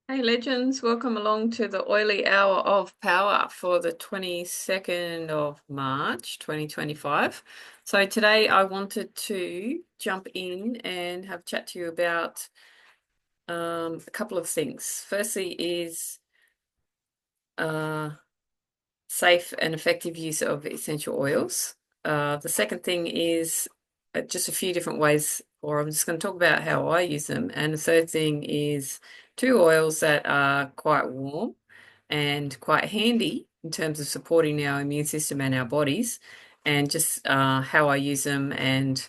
Hey legends, welcome along to the oily hour of power for the 22nd of March 2025. So today I wanted to jump in and have a chat to you about a couple of things. Firstly is uh, safe and effective use of essential oils. The second thing is just a few different ways, or I'm just going to talk about how I use them. And the third thing is two oils that are quite warm and quite handy in terms of supporting our immune system and our bodies, and just how I use them, and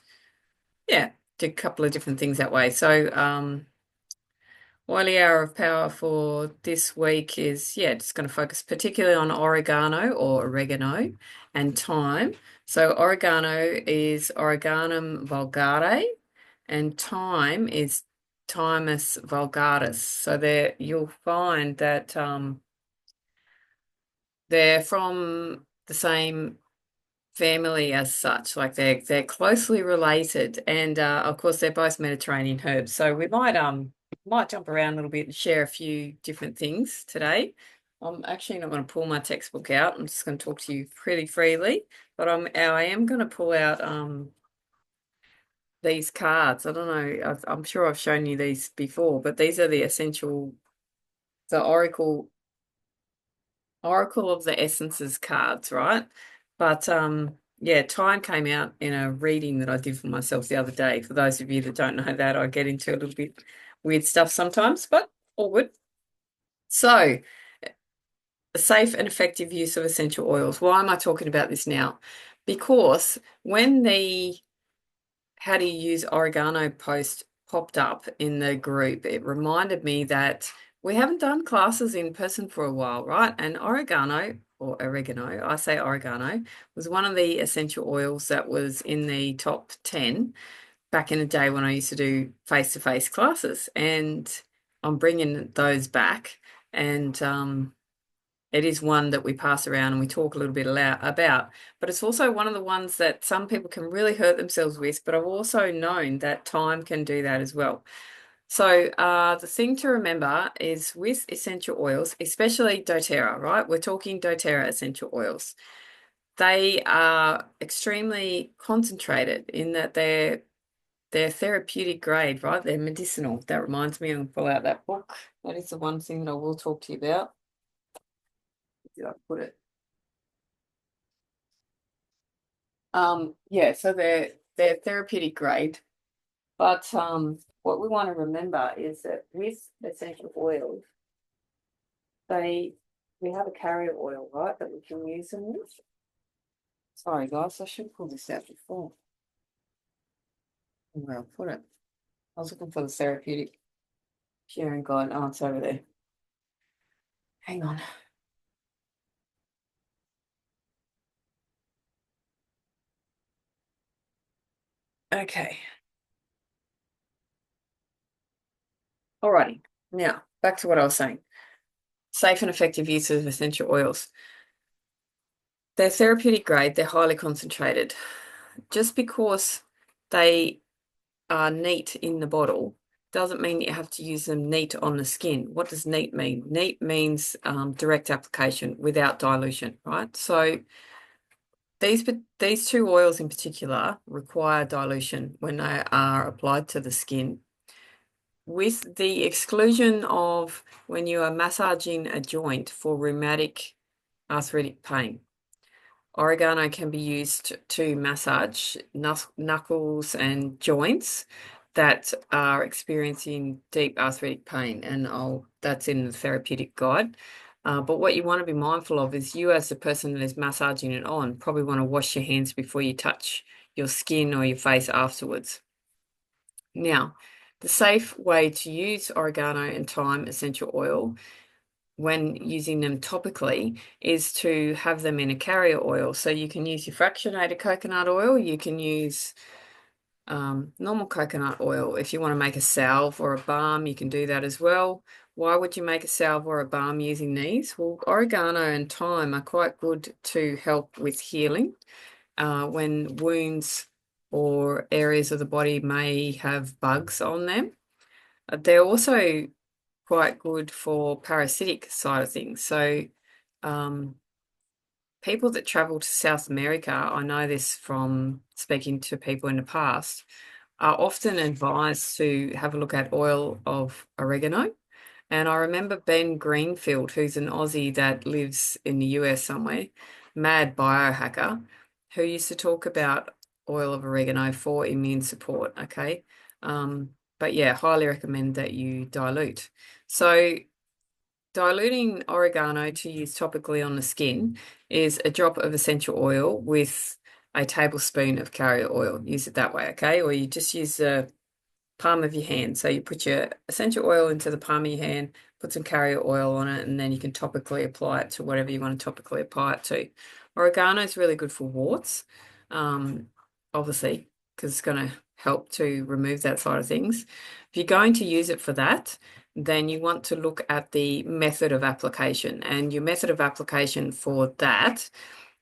yeah, do a couple of different things that way. So, oily hour of power for this week is, yeah, just going to focus particularly on oregano and thyme. So oregano is Oreganum vulgare and thyme is Thymus vulgaris. So there you'll find that they're from the same family as such, like they're closely related, and of course they're both Mediterranean herbs. So we might jump around a little bit and share a few different things today. I'm actually not going to pull my textbook out. I'm just going to talk to you pretty freely, but I am going to pull out these cards. I don't know. I'm sure I've shown you these before, but these are the essential, the Oracle of the Essences cards, right? But yeah, time came out in a reading that I did for myself the other day. For those of you that don't know that, I get into a little bit weird stuff sometimes, but all good. So, a safe and effective use of essential oils. Why am I talking about this now? Because when the how do you use oregano post popped up in the group, it reminded me that we haven't done classes in person for a while, right? And oregano, I say oregano, was one of the essential oils that was in the top 10 back in the day when I used to do face-to-face classes. And I'm bringing those back. And it is one that we pass around and we talk a little bit about, but it's also one of the ones that some people can really hurt themselves with. But I've also known that time can do that as well. So the thing to remember is with essential oils, especially doTERRA, right? We're talking doTERRA essential oils. They are extremely concentrated in that they're therapeutic grade, right? They're medicinal. That reminds me, I'm gonna pull out that book. That is the one thing that I will talk to you about. Did I put it? Yeah, so they're therapeutic grade, but what we want to remember is that with essential oils, they we have a carrier oil, right, that we can use them with. Sorry, guys, I should pull this out before. Where I'll put it. I was looking for the therapeutic sharing guide. Oh, it's over there. Hang on. Okay. Alrighty. Now, back to what I was saying. Safe and effective use of essential oils. They're therapeutic grade, they're highly concentrated. Just because they are neat in the bottle doesn't mean you have to use them neat on the skin. What does neat mean? Neat means direct application without dilution, right? So these two oils in particular require dilution when they are applied to the skin, with the exclusion of when you are massaging a joint for rheumatic arthritic pain. Oregano can be used to massage knuckles and joints that are experiencing deep arthritic pain, and that's in the therapeutic guide. But what you want to be mindful of is you, as the person that is massaging it on, probably want to wash your hands before you touch your skin or your face afterwards. Now, the safe way to use oregano and thyme essential oil when using them topically is to have them in a carrier oil. So you can use your fractionated coconut oil, you can use normal coconut oil. If you want to make a salve or a balm, you can do that as well. Why would you make a salve or a balm using these? Well, oregano and thyme are quite good to help with healing when wounds or areas of the body may have bugs on them. They're also quite good for parasitic side of things. So people that travel to South America, I know this from speaking to people in the past, are often advised to have a look at oil of oregano. And I remember Ben Greenfield, who's an Aussie that lives in the US somewhere, mad biohacker, who used to talk about oil of oregano for immune support. Okay. But yeah, highly recommend that you dilute. So diluting oregano to use topically on the skin is a drop of essential oil with a tablespoon of carrier oil. Use it that way, okay? Or you just use the palm of your hand. So you put your essential oil into the palm of your hand, put some carrier oil on it, and then you can topically apply it to whatever you want to topically apply it to. Oregano is really good for warts, obviously, because it's going to help to remove that side of things. If you're going to use it for that, then you want to look at the method of application. And your method of application for that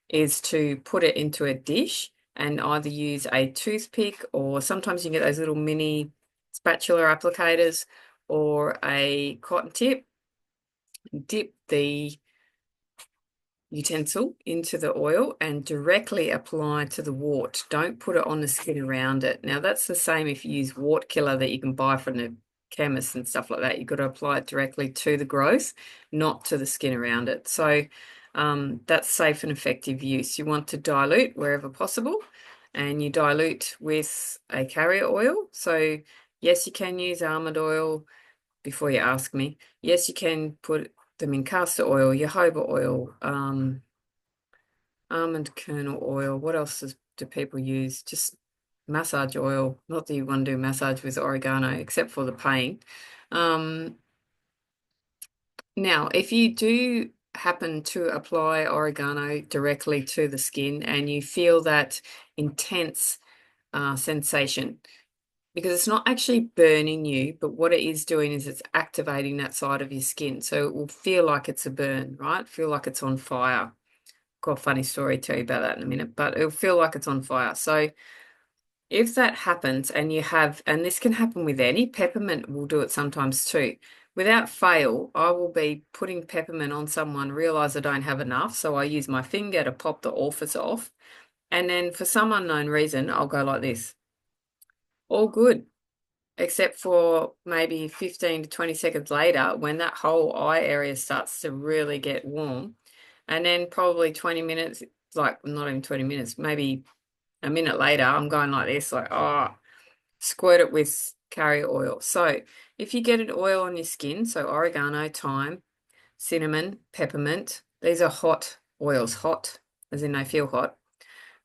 is to put it into a dish and either use a toothpick, or sometimes you can get those little mini spatula applicators, or a cotton tip. Dip the utensil into the oil and directly apply to the wart. Don't put it on the skin around it. Now that's the same if you use wart killer that you can buy from the chemist and stuff like that. You've got to apply it directly to the growth, not to the skin around it. So that's safe and effective use. You want to dilute wherever possible, and you dilute with a carrier oil. So yes, you can use almond oil. Before you ask me, yes, you can put them in castor oil, jojoba oil, almond kernel oil. What else do people use? Just massage oil. Not that you want to do massage with oregano, except for the pain. Now, if you do happen to apply oregano directly to the skin and you feel that intense sensation, because it's not actually burning you, but what it is doing is it's activating that side of your skin. So it will feel like it's a burn, right? Feel like it's on fire. Got a funny story to tell you about that in a minute, but it'll feel like it's on fire. So if that happens and you have, and this can happen with any, peppermint will do it sometimes too. Without fail, I will be putting peppermint on someone, realize I don't have enough, so I use my finger to pop the orifice off. And then for some unknown reason, I'll go like this. All good, except for maybe 15 to 20 seconds later when that whole eye area starts to really get warm. And then probably 20 minutes, like not even 20 minutes, maybe a minute later, I'm going like this, like, oh, squirt it with carrier oil. So if you get an oil on your skin, so oregano, thyme, cinnamon, peppermint, these are hot oils, hot as in they feel hot.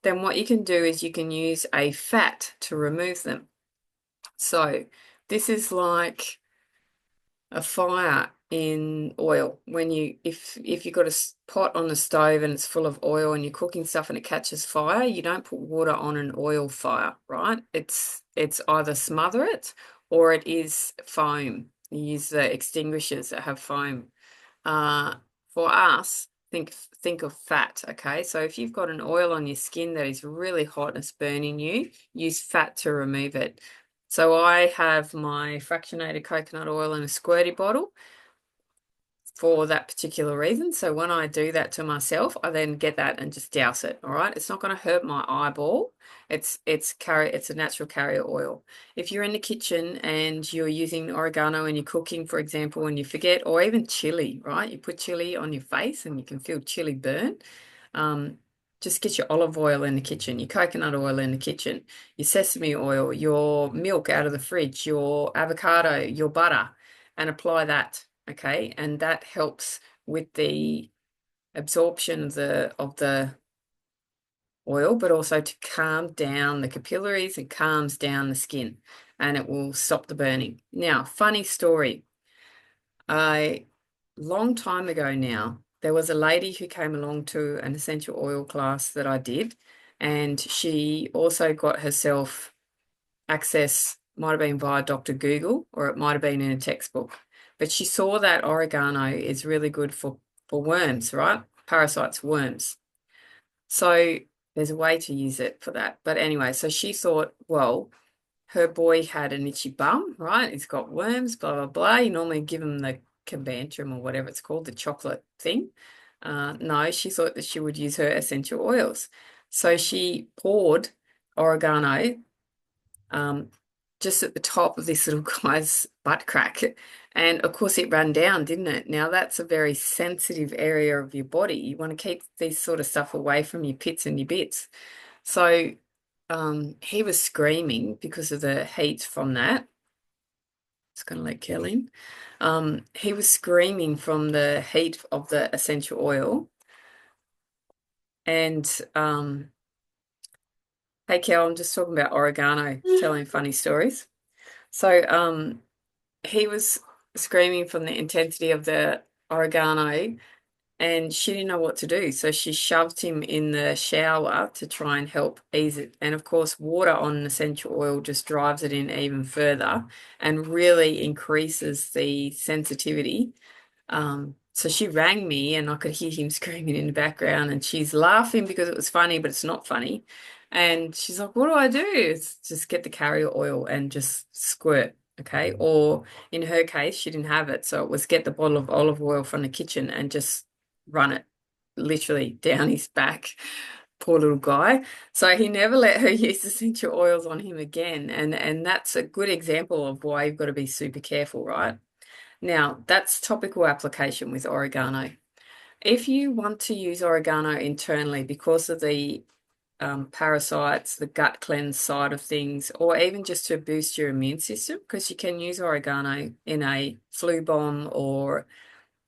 Then what you can do is you can use a fat to remove them. So this is like a fire in oil. When if you've got a pot on the stove and it's full of oil and you're cooking stuff and it catches fire, you don't put water on an oil fire, right? It's either smother it or it is foam. You use the extinguishers that have foam. For us, think of fat, okay? So if you've got an oil on your skin that is really hot and it's burning you, use fat to remove it. So I have my fractionated coconut oil in a squirty bottle for that particular reason. So when I do that to myself, I then get that and just douse it. All right. It's not going to hurt my eyeball. It's a natural carrier oil. If you're in the kitchen and you're using oregano and you're cooking, for example, and you forget, or even chili, right? You put chili on your face and you can feel chili burn. Just get your olive oil in the kitchen, your coconut oil in the kitchen, your sesame oil, your milk out of the fridge, your avocado, your butter, and apply that. Okay, and that helps with the absorption of the oil, but also to calm down the capillaries and calms down the skin, and it will stop the burning. Now, funny story. A long time ago now, there was a lady who came along to an essential oil class that I did, and she also got herself access, might have been via Dr. Google, or it might have been in a textbook. But she saw that oregano is really good for worms, right? Parasites, worms. So there's a way to use it for that. But anyway, so she thought, well, her boy had an itchy bum, right? He's got worms, blah, blah, blah. You normally give him the cambantrum or whatever it's called, the chocolate thing. No, she thought that she would use her essential oils. So she poured oregano just at the top of this little guy's butt crack. And of course, it ran down, didn't it? Now, that's a very sensitive area of your body. You want to keep these sort of stuff away from your pits and your bits. So he was screaming because of the heat from that. It's going to let Kel in. He was screaming from the heat of the essential oil. And hey, Kel, I'm just talking about oregano, telling funny stories. So he was screaming from the intensity of the oregano, and she didn't know what to do. So she shoved him in the shower to try and help ease it. And of course, water on an essential oil just drives it in even further and really increases the sensitivity. So she rang me and I could hear him screaming in the background, and she's laughing because it was funny, but it's not funny. And she's like, what do I do? It's just get the carrier oil and just squirt. Okay. Or in her case, she didn't have it. So it was get the bottle of olive oil from the kitchen and just run it literally down his back. Poor little guy. So he never let her use essential oils on him again. And that's a good example of why you've got to be super careful, right? Now, that's topical application with oregano. If you want to use oregano internally because of the parasites, the gut cleanse side of things, or even just to boost your immune system, because you can use oregano in a flu bomb or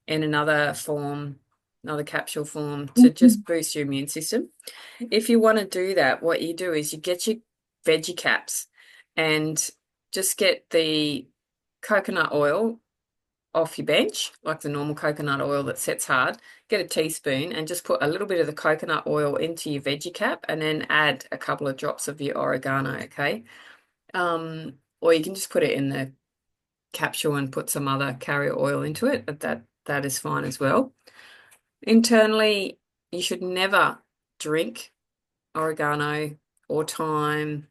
in another form, another capsule form to just boost your immune system. If you want to do that, what you do is you get your veggie caps and just get the coconut oil off your bench, like the normal coconut oil that sets hard, get a teaspoon and just put a little bit of the coconut oil into your veggie cap and then add a couple of drops of your oregano, okay? Or you can just put it in the capsule and put some other carrier oil into it, but that is fine as well. Internally, you should never drink oregano or thyme.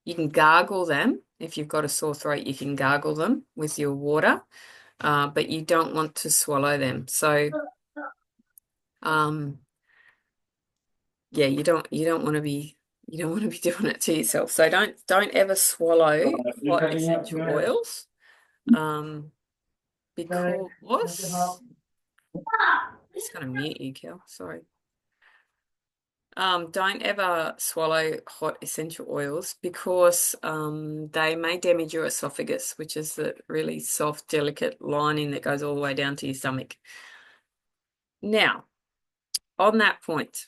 You can gargle them. If you've got a sore throat, you can gargle them with your water. But you don't want to swallow them. So, yeah, you don't want to be doing it to yourself. So don't ever swallow hot essential oils, because I'm just going to mute you, Kel. Sorry. Don't ever swallow hot essential oils because they may damage your esophagus, which is the really soft, delicate lining that goes all the way down to your stomach. Now, on that point,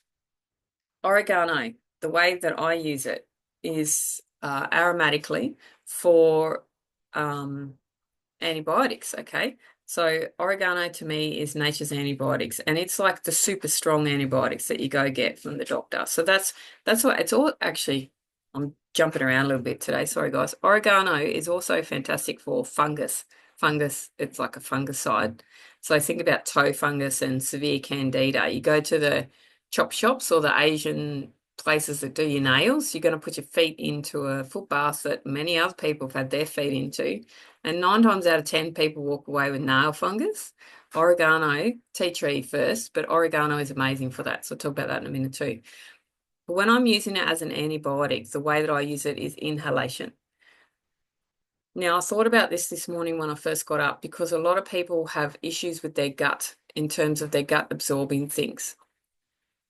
oregano, the way that I use it is aromatically for antibiotics, okay? So oregano to me is nature's antibiotics, and it's like the super strong antibiotics that you go get from the doctor. So that's what it's all actually. I'm jumping around a little bit today. Sorry, guys. Oregano is also fantastic for fungus. Fungus, it's like a fungicide. So think about toe fungus and severe candida. You go to the chop shops or the Asian places that do your nails, you're going to put your feet into a foot bath that many other people have had their feet into. And 9 times out of 10, people walk away with nail fungus. Oregano, tea tree first, but oregano is amazing for that. So I'll talk about that in a minute too. But when I'm using it as an antibiotic, the way that I use it is inhalation. Now, I thought about this morning when I first got up because a lot of people have issues with their gut in terms of their gut absorbing things.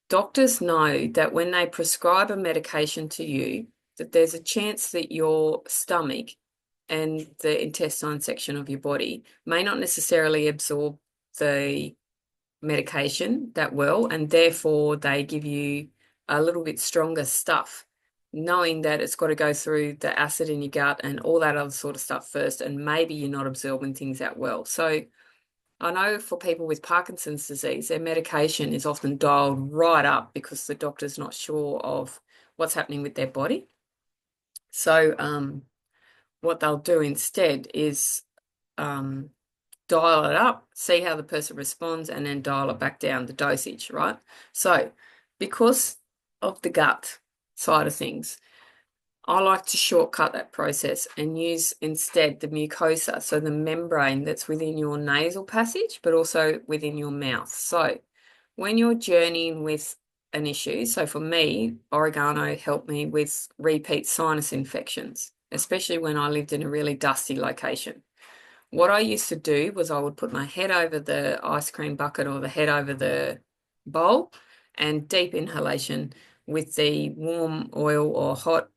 Doctors know that when they prescribe a medication to you, that there's a chance that your stomach and the intestine section of your body may not necessarily absorb the medication that well, and therefore they give you a little bit stronger stuff, knowing that it's got to go through the acid in your gut and all that other sort of stuff first, and maybe you're not absorbing things that well. So I know for people with Parkinson's disease, their medication is often dialed right up because the doctor's not sure of what's happening with their body. So what they'll do instead is dial it up, see how the person responds, and then dial it back down, the dosage, right? So because of the gut side of things, I like to shortcut that process and use instead the mucosa, so the membrane that's within your nasal passage, but also within your mouth. So when you're journeying with an issue, so for me, oregano helped me with repeat sinus infections, especially when I lived in a really dusty location. What I used to do was I would put my head over the ice cream bucket or the head over the bowl and deep inhalation with the warm oil or hot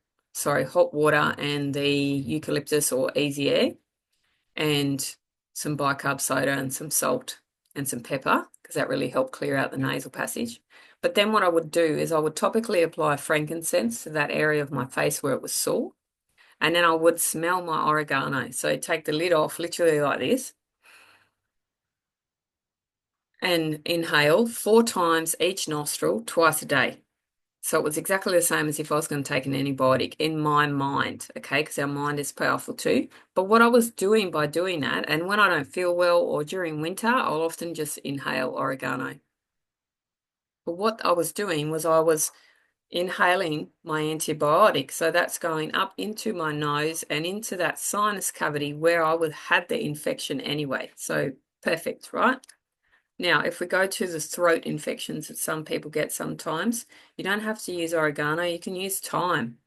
water and the eucalyptus or easy air and some bicarb soda and some salt and some pepper because that really helped clear out the nasal passage. But then what I would do is I would topically apply frankincense to that area of my face where it was sore. And then I would smell my oregano. So take the lid off, literally like this, and inhale 4 times each nostril, twice a day. So it was exactly the same as if I was going to take an antibiotic in my mind, okay, because our mind is powerful too. But what I was doing by doing that, and when I don't feel well or during winter, I'll often just inhale oregano. But what I was doing was I was inhaling my antibiotic. So that's going up into my nose and into that sinus cavity where I would had the infection anyway. So perfect, right? Now, if we go to the throat infections that some people get sometimes, you don't have to use oregano. You can use thyme,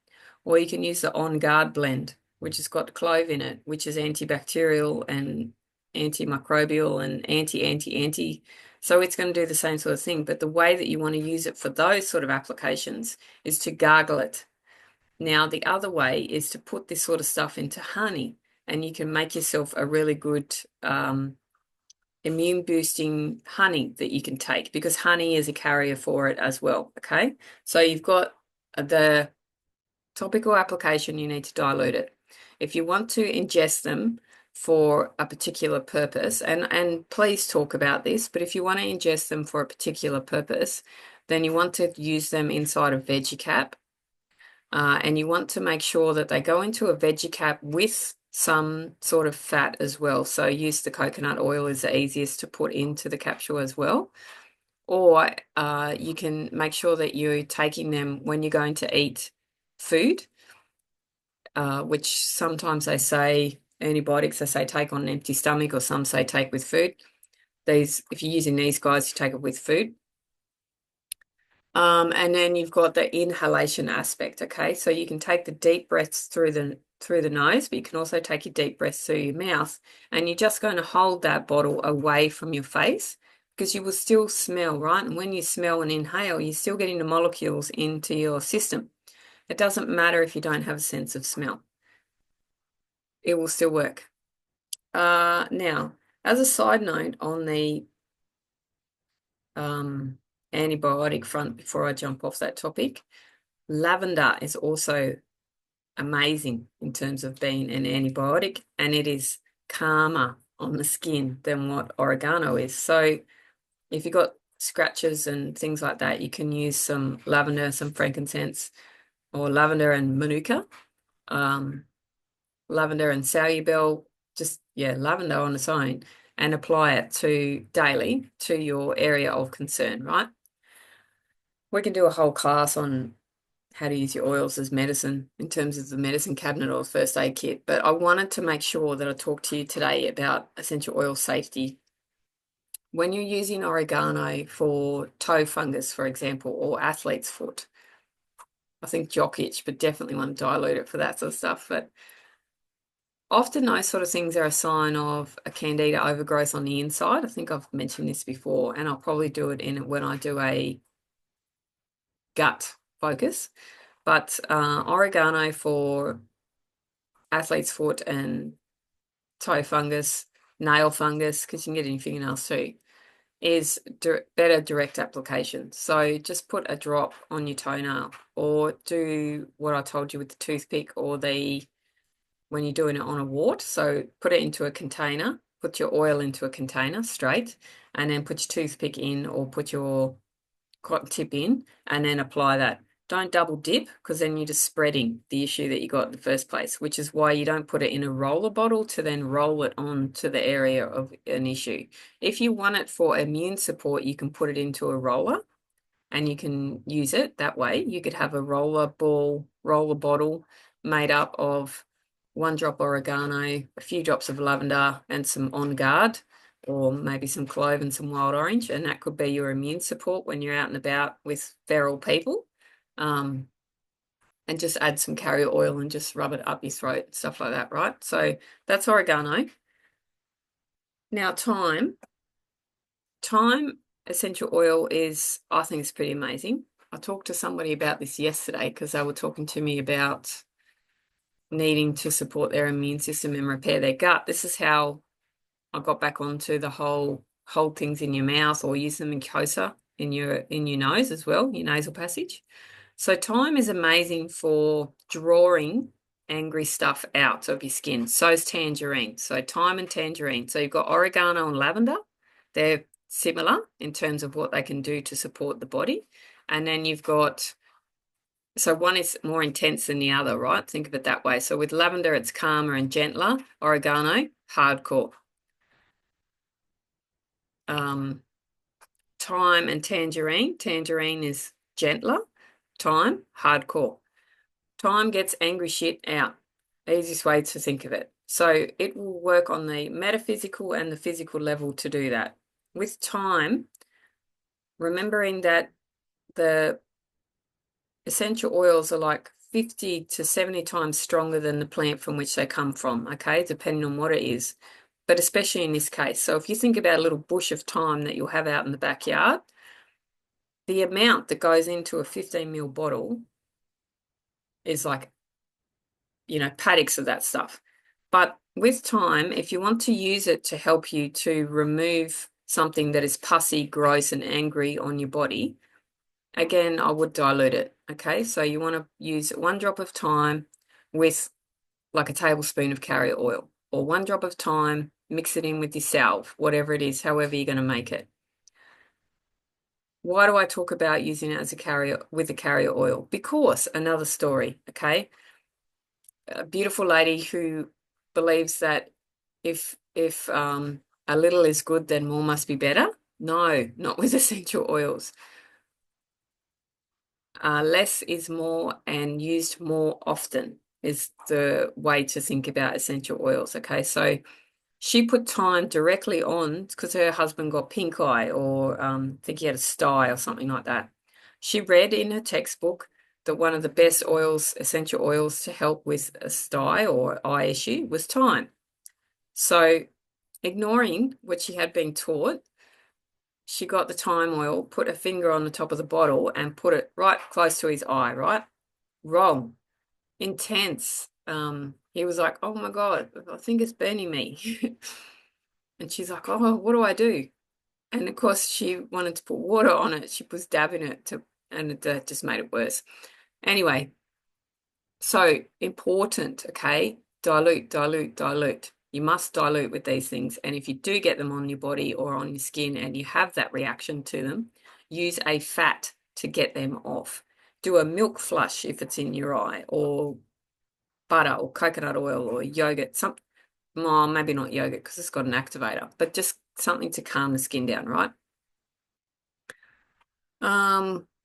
or you can use the On Guard blend, which has got clove in it, which is antibacterial and antimicrobial and anti. So it's going to do the same sort of thing. But the way that you want to use it for those sort of applications is to gargle it. Now, the other way is to put this sort of stuff into honey, and you can make yourself a really good immune boosting honey that you can take because honey is a carrier for it as well. Okay, so you've got the topical application, you need to dilute it. If you want to ingest them for a particular purpose, and please talk about this, but if you want to ingest them for a particular purpose, then you want to use them inside a veggie cap. And you want to make sure that they go into a veggie cap with some sort of fat as well. So use the coconut oil is the easiest to put into the capsule as well. Or you can make sure that you're taking them when you're going to eat food, which sometimes they say antibiotics, they say take on an empty stomach, or some say take with food. These, if you're using these guys, you take it with food. And then you've got the inhalation aspect, okay? So you can take the deep breaths through the nose, but you can also take your deep breaths through your mouth. And you're just going to hold that bottle away from your face because you will still smell, right? And when you smell and inhale, you're still getting the molecules into your system. It doesn't matter if you don't have a sense of smell. It will still work. Now, as a side note on the antibiotic front, before I jump off that topic, lavender is also amazing in terms of being an antibiotic, and it is calmer on the skin than what oregano is. So if you've got scratches and things like that, you can use some lavender, some frankincense, or lavender and manuka, lavender and salubel, just, yeah, lavender on its own, and apply it to daily to your area of concern, right? We can do a whole class on how to use your oils as medicine in terms of the medicine cabinet or first aid kit. But I wanted to make sure that I talked to you today about essential oil safety. When you're using oregano for toe fungus, for example, or athlete's foot, I think jock itch, but definitely want to dilute it for that sort of stuff. But often those sort of things are a sign of a candida overgrowth on the inside. I think I've mentioned this before, and I'll probably do it in when I do a gut focus. But oregano for athlete's foot and toe fungus, nail fungus, because you can get it in your fingernails too, is better direct application. So just put a drop on your toenail, or do what I told you with the toothpick or when you're doing it on a wart. So put it into a container, put your oil into a container straight, and then put your toothpick in or put your cotton tip in and then apply that. Don't double dip because then you're just spreading the issue that you got in the first place, which is why you don't put it in a roller bottle to then roll it on to the area of an issue. If you want it for immune support, you can put it into a roller and you can use it that way. You could have a roller bottle made up of 1 drop oregano, a few drops of lavender, and some On Guard, or maybe some clove and some wild orange, and that could be your immune support when you're out and about with feral people. And just add some carrier oil and just rub it up your throat and stuff like that, right? So that's oregano. Now, thyme essential oil is, I think it's pretty amazing. I talked to somebody about this yesterday because they were talking to me about needing to support their immune system and repair their gut. This is how I got back onto the whole hold things in your mouth or use them in mucosa in your nose as well, your nasal passage. So thyme is amazing for drawing angry stuff out of your skin. So is tangerine. So thyme and tangerine. So you've got oregano and lavender. They're similar in terms of what they can do to support the body. And then you've got, so one is more intense than the other, right? Think of it that way. So with lavender, it's calmer and gentler. Oregano, hardcore. Thyme and tangerine. Tangerine is gentler. Thyme, hardcore. Thyme gets angry shit out. Easiest way to think of it. So it will work on the metaphysical and the physical level to do that. With thyme, remembering that the essential oils are like 50 to 70 times stronger than the plant from which they come from, okay, depending on what it is, but especially in this case. So if you think about a little bush of thyme that you'll have out in the backyard, the amount that goes into a 15 ml bottle is like, paddocks of that stuff. But with thyme, if you want to use it to help you to remove something that is pussy, gross, and angry on your body, again, I would dilute it, okay? So you want to use 1 drop of thyme with like a tablespoon of carrier oil, or 1 drop of thyme, mix it in with your salve, whatever it is, however you're going to make it. Why do I talk about using it as with a carrier oil? Because another story, okay? A beautiful lady who believes that if a little is good, then more must be better. No, not with essential oils. Less is more and used more often is the way to think about essential oils. Okay, so she put thyme directly on because her husband got pink eye, or I think he had a sty or something like that. She read in her textbook that one of the best oils, essential oils to help with a sty or eye issue was thyme. So ignoring what she had been taught, she got the thyme oil, put her finger on the top of the bottle and put it right close to his eye, right? Wrong. Intense. He was like, oh my God, I think it's burning me. And she's like, oh, what do I do? And of course, she wanted to put water on it. She was dabbing it and it just made it worse. Anyway, so important, okay? Dilute, dilute, dilute. You must dilute with these things. And if you do get them on your body or on your skin and you have that reaction to them, use a fat to get them off. Do a milk flush if it's in your eye, or butter or coconut oil or yogurt. Maybe not yogurt because it's got an activator, but just something to calm the skin down, right?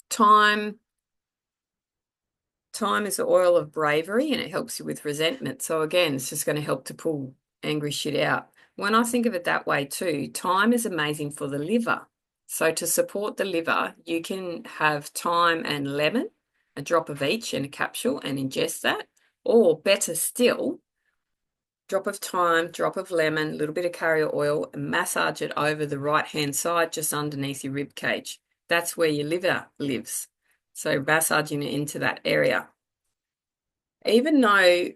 Thyme is the oil of bravery and it helps you with resentment. So again, it's just going to help to pull angry shit out. When I think of it that way too, thyme is amazing for the liver. So to support the liver, you can have thyme and lemon, a drop of each in a capsule, and ingest that. Or better still, drop of thyme, drop of lemon, a little bit of carrier oil, and massage it over the right-hand side just underneath your rib cage. That's where your liver lives. So massaging it into that area. Even though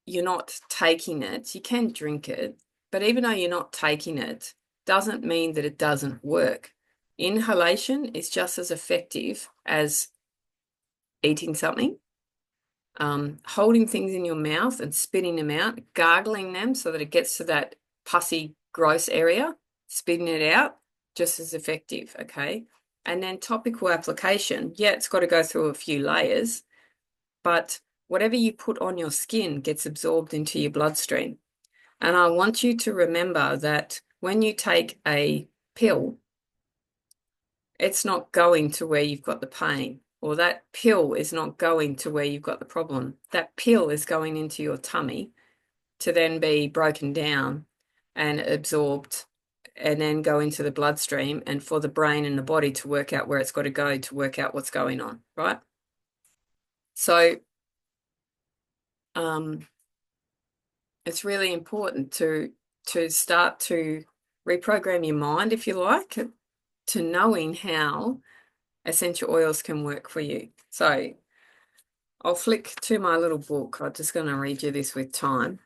you're not taking it, you can drink it, but even though you're not taking it, doesn't mean that it doesn't work. Inhalation is just as effective as eating something. Holding things in your mouth and spitting them out, gargling them so that it gets to that pussy, gross area, spitting it out, just as effective, okay? And then topical application, yeah, it's got to go through a few layers, but whatever you put on your skin gets absorbed into your bloodstream. And I want you to remember that when you take a pill, it's not going to where you've got the pain. or that pill is not going to where you've got the problem. That pill is going into your tummy to then be broken down and absorbed and then go into the bloodstream and for the brain and the body to work out where it's got to go to work out what's going on, right? So it's really important to start to reprogram your mind, if you like, to knowing how essential oils can work for you. So I'll flick to my little book. I'm just going to read you this with time.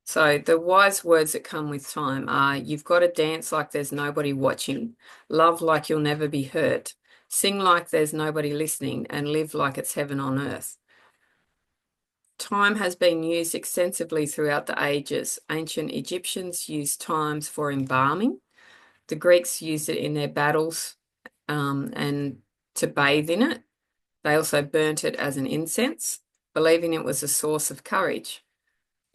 So the wise words that come with time are: you've got to dance like there's nobody watching, love like you'll never be hurt, sing like there's nobody listening, and live like it's heaven on earth. Thyme has been used extensively throughout the ages. Ancient Egyptians used thymes for embalming. The Greeks used it in their battles and to bathe in it. They also burnt it as an incense, believing it was a source of courage.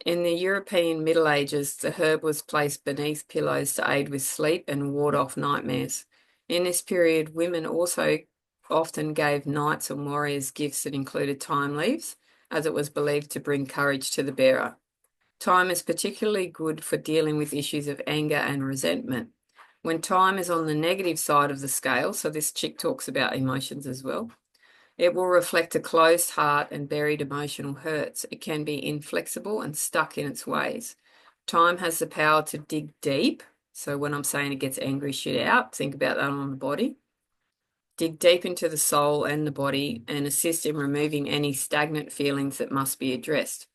In the European Middle Ages, the herb was placed beneath pillows to aid with sleep and ward off nightmares. In this period, women also often gave knights and warriors gifts that included thyme leaves, as it was believed to bring courage to the bearer. Thyme is particularly good for dealing with issues of anger and resentment. When thyme is on the negative side of the scale, so this chick talks about emotions as well, it will reflect a closed heart and buried emotional hurts. It can be inflexible and stuck in its ways. Thyme has the power to dig deep. So when I'm saying it gets angry shit out, think about that on the body. Dig deep into the soul and the body and assist in removing any stagnant feelings that must be addressed.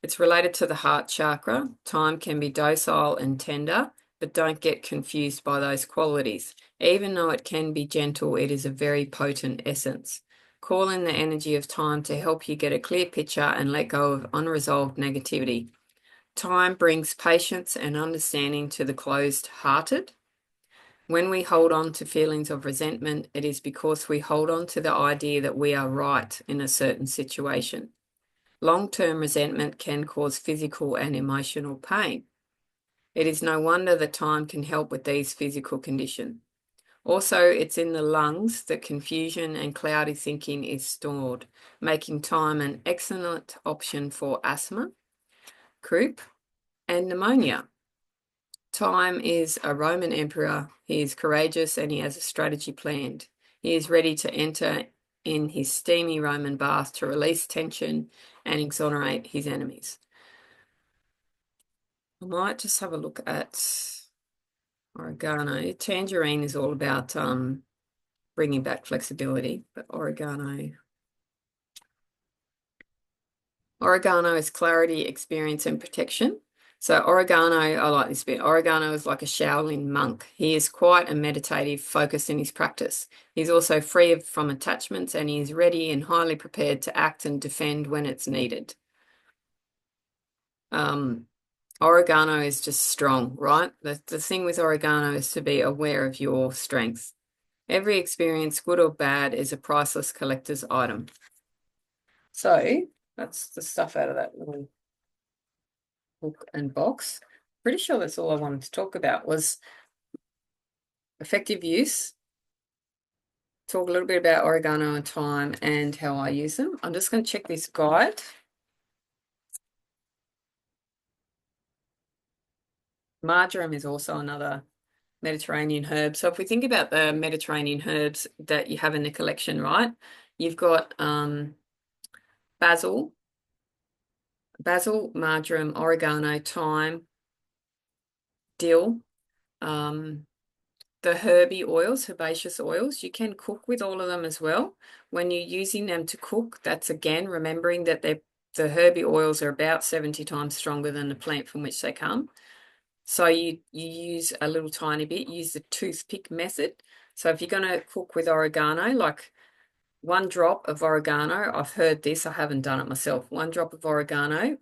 It's related to the heart chakra. Thyme can be docile and tender, but don't get confused by those qualities. Even though it can be gentle, it is a very potent essence. Call in the energy of thyme to help you get a clear picture and let go of unresolved negativity. Thyme brings patience and understanding to the closed-hearted. When we hold on to feelings of resentment, it is because we hold on to the idea that we are right in a certain situation. Long-term resentment can cause physical and emotional pain. It is no wonder that thyme can help with these physical conditions. Also, it's in the lungs that confusion and cloudy thinking is stored, making thyme an excellent option for asthma, croup, and pneumonia. Thyme is a Roman emperor. He is courageous and he has a strategy planned. He is ready to enter in his steamy Roman bath to release tension and exonerate his enemies. I might just have a look at oregano. Tangerine is all about bringing back flexibility, but oregano is clarity, experience, and protection. So oregano, I like this bit. Oregano is like a Shaolin monk. He is quiet and meditative, focused in his practice. He's also free from attachments and he is ready and highly prepared to act and defend when it's needed. Oregano is just strong, right? The thing with oregano is to be aware of your strengths. Every experience, good or bad, is a priceless collector's item. So that's the stuff out of that little book and box. Pretty sure that's all I wanted to talk about was effective use, talk a little bit about oregano and thyme and how I use them. I'm just going to check this guide. Marjoram is also another Mediterranean herb. So if we think about the Mediterranean herbs that you have in the collection, right? You've got basil, marjoram, oregano, thyme, dill, the herbaceous oils. You can cook with all of them as well. When you're using them to cook, that's again remembering that the herby oils are about 70 times stronger than the plant from which they come. So you use a little tiny bit, use the toothpick method. So if you're going to cook with oregano, like 1 drop of oregano, I've heard this, I haven't done it myself. 1 drop of oregano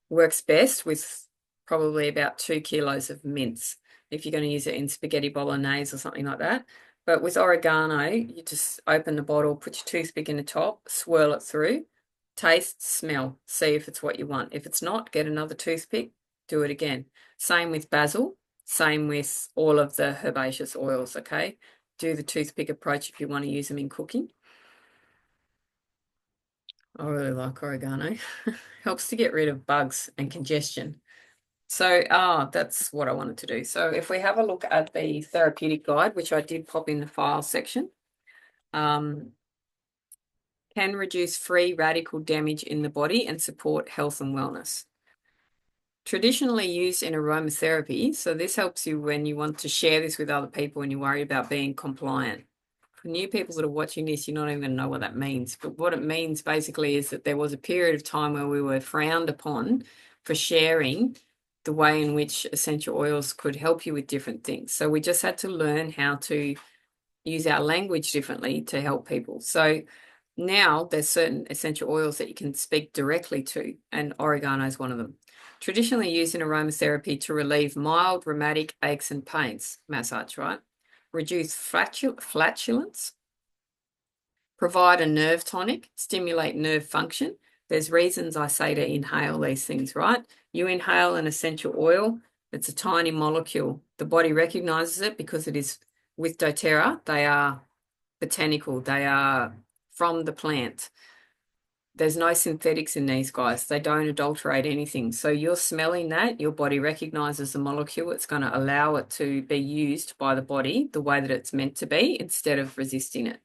works best with probably about 2 kilos of mince if you're going to use it in spaghetti bolognese or something like that. But with oregano, you just open the bottle, put your toothpick in the top, swirl it through, taste, smell, see if it's what you want. If it's not, get another toothpick, do it again. Same with basil, same with all of the herbaceous oils, okay? do the toothpick approach if you want to use them in cooking. I really like oregano. Helps to get rid of bugs and congestion. So, that's what I wanted to do. So if we have a look at the therapeutic guide, which I did pop in the file section, can reduce free radical damage in the body and support health and wellness. Traditionally used in aromatherapy, so this helps you when you want to share this with other people and you're worried about being compliant. For new people that are watching this, you're not even going to know what that means. But what it means basically is that there was a period of time where we were frowned upon for sharing the way in which essential oils could help you with different things. So we just had to learn how to use our language differently to help people. So now there's certain essential oils that you can speak directly to, and oregano is one of them. Traditionally used in aromatherapy to relieve mild rheumatic aches and pains, massage, right? Reduce flatulence, provide a nerve tonic, stimulate nerve function. There's reasons I say to inhale these things, right? You inhale an essential oil, it's a tiny molecule. The body recognizes it because it is with doTERRA. They are botanical, they are from the plant. There's no synthetics in these guys. They don't adulterate anything. So you're smelling that, your body recognizes the molecule. It's going to allow it to be used by the body the way that it's meant to be instead of resisting it.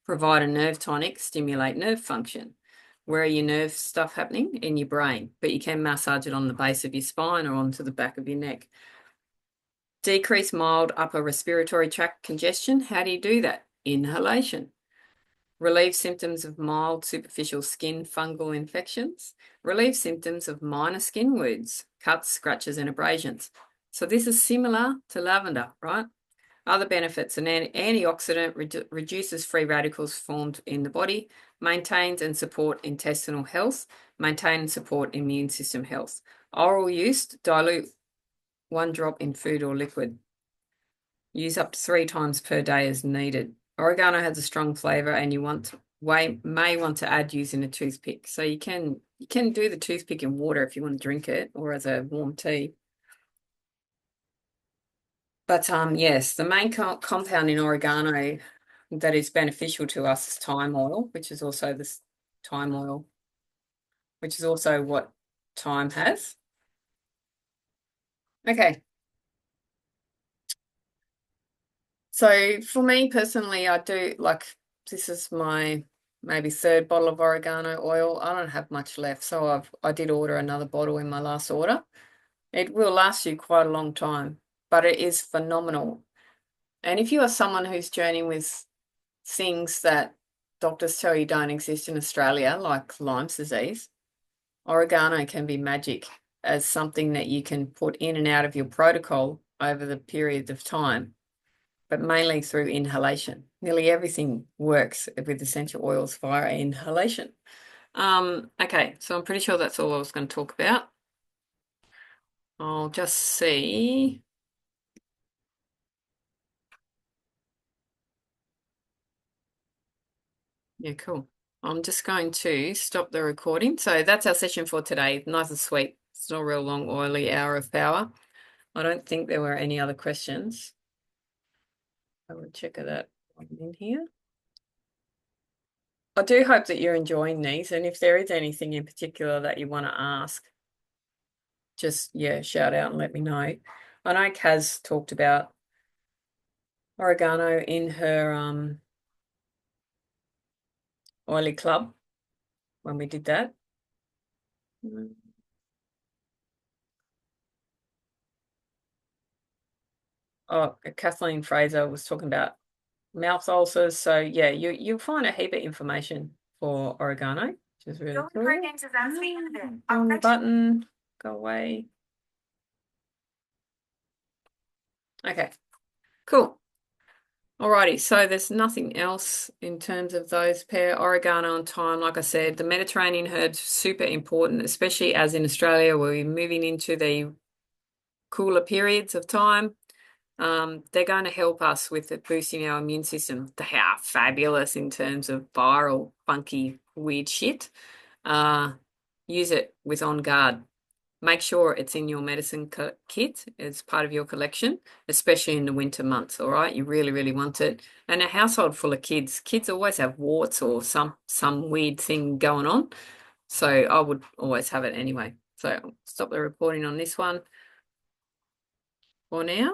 Provide a nerve tonic, stimulate nerve function. Where are your nerve stuff happening? In your brain. But you can massage it on the base of your spine or onto the back of your neck. Decrease mild upper respiratory tract congestion. How do you do that? Inhalation. Relieve symptoms of mild superficial skin fungal infections. Relieve symptoms of minor skin wounds, cuts, scratches, and abrasions. So this is similar to lavender, right? Other benefits: an antioxidant reduces free radicals formed in the body, maintains and support intestinal health, maintain and support immune system health. Oral use, dilute 1 drop in food or liquid. Use up to 3 times per day as needed. Oregano has a strong flavour, and you may want to add using a toothpick. So you can do the toothpick in water if you want to drink it, or as a warm tea. But yes, the main compound in oregano that is beneficial to us is thyme oil, which is also this thyme oil, which is also what thyme has. Okay. So for me personally, I do like, this is my maybe 3rd bottle of oregano oil. I don't have much left, so I did order another bottle in my last order. It will last you quite a long time, but it is phenomenal. And if you are someone who's journeying with things that doctors tell you don't exist in Australia, like Lyme's disease, oregano can be magic as something that you can put in and out of your protocol over the period of time, but mainly through inhalation. Nearly everything works with essential oils via inhalation. Okay, so I'm pretty sure that's all I was going to talk about. I'll just see. Yeah, cool. I'm just going to stop the recording. So that's our session for today. Nice and sweet. It's not a real long, oily hour of power. I don't think there were any other questions. I will check that in here. I do hope that you're enjoying these, and if there is anything in particular that you want to ask, just, yeah, shout out and let me know. I know Kaz talked about oregano in her oily club when we did that. Oh, Kathleen Fraser was talking about mouth ulcers. So yeah, you'll find a heap of information for oregano, which is really cool. On the button, go away. Okay, cool. Alrighty, so there's nothing else in terms of those pair, oregano and thyme. Like I said, the Mediterranean herbs super important, especially as in Australia, where we're moving into the cooler periods of time. They're going to help us with boosting our immune system. They are fabulous in terms of viral, funky, weird shit. Use it with On Guard. Make sure it's in your medicine kit as part of your collection, especially in the winter months, all right? You really, really want it. And a household full of kids always have warts or some weird thing going on. So I would always have it anyway. So I'll stop the recording on this one for now.